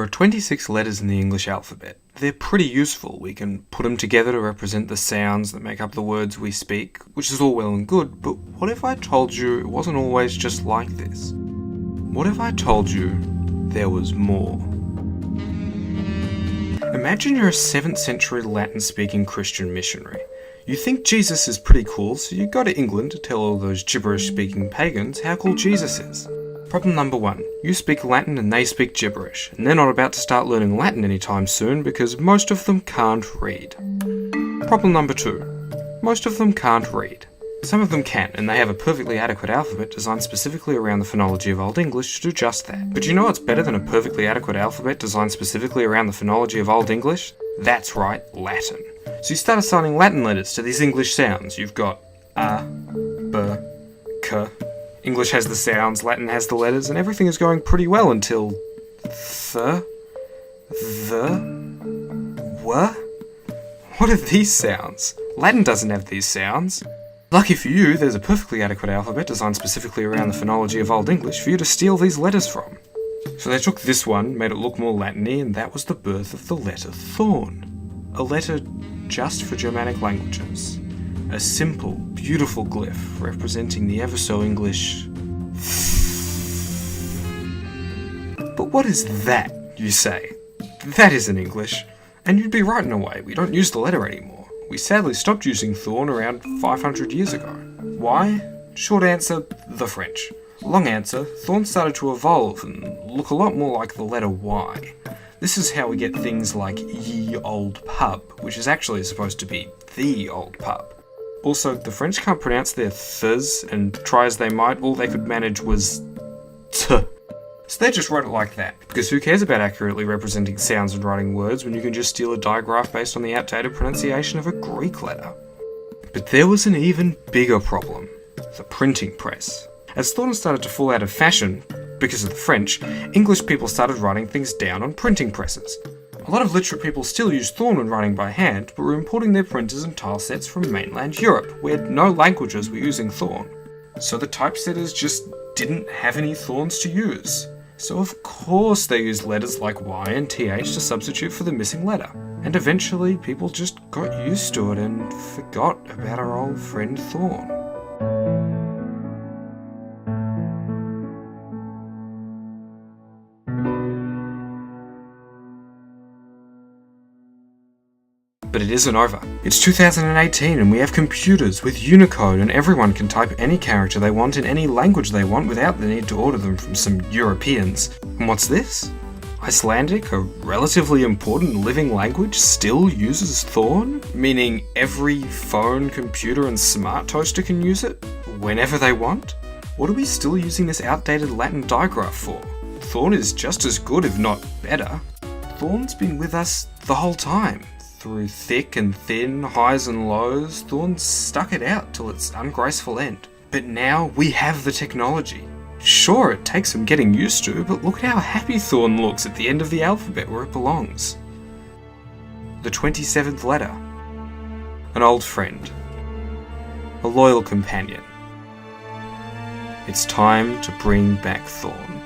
are 26 letters in the English alphabet. They're pretty useful. We can put them together to represent the sounds that make up the words we speak, which is all well and good, but what if I told you it wasn't always just like this? What if I told you there was more? Imagine you're a 7th century Latin-speaking Christian missionary. You think Jesus is pretty cool, so you go to England to tell all those gibberish-speaking pagans how cool Jesus is. Problem number 1. You speak Latin and they speak gibberish, and they're not about to start learning Latin anytime soon because most of them can't read. Problem number 2. Most of them can't read. Some of them can, and they have a perfectly adequate alphabet designed specifically around the phonology of Old English to do just that. But you know what's better than a perfectly adequate alphabet designed specifically around the phonology of Old English? That's right, Latin. So you start assigning Latin letters to these English sounds. You've got a, b, k. English has the sounds, Latin has the letters, and everything is going pretty well until th, w. What are these sounds? Latin doesn't have these sounds. Lucky for you, there's a perfectly adequate alphabet designed specifically around the phonology of Old English for you to steal these letters from. So they took this one, made it look more Latin-y, and that was the birth of the letter Thorn. A letter just for Germanic languages. A simple, beautiful glyph representing the ever-so-English But what is that, you say? That isn't English. And you'd be right in a way, we don't use the letter anymore. We sadly stopped using Thorn around 500 years ago. Why? Short answer, the French. Long answer, Thorn started to evolve and look a lot more like the letter Y. This is how we get things like ye old pub, which is actually supposed to be the old pub. Also, the French can't pronounce their ths, and try as they might, all they could manage was t. So they just wrote it like that, because who cares about accurately representing sounds and writing words when you can just steal a digraph based on the outdated pronunciation of a Greek letter? But there was an even bigger problem: the printing press. As Thorn started to fall out of fashion, because of the French, English people started writing things down on printing presses. A lot of literate people still use Thorn when writing by hand, but were importing their printers and tile sets from mainland Europe, where no languages were using Thorn. So the typesetters just didn't have any Thorns to use. So of course they used letters like Y and TH to substitute for the missing letter. And eventually people just got used to it and forgot about our old friend Thorn. But it isn't over. It's 2018 and we have computers with Unicode and everyone can type any character they want in any language they want without the need to order them from some Europeans. And what's this? Icelandic, a relatively important living language, still uses Thorn? Meaning every phone, computer and smart toaster can use it? Whenever they want? What are we still using this outdated Latin digraph for? Thorn is just as good, if not better. Thorn's been with us the whole time. Through thick and thin, highs and lows, Thorn stuck it out till its ungraceful end. But now we have the technology. Sure, it takes some getting used to, but look at how happy Thorn looks at the end of the alphabet where it belongs. The 27th letter. An old friend. A loyal companion. It's time to bring back Thorn.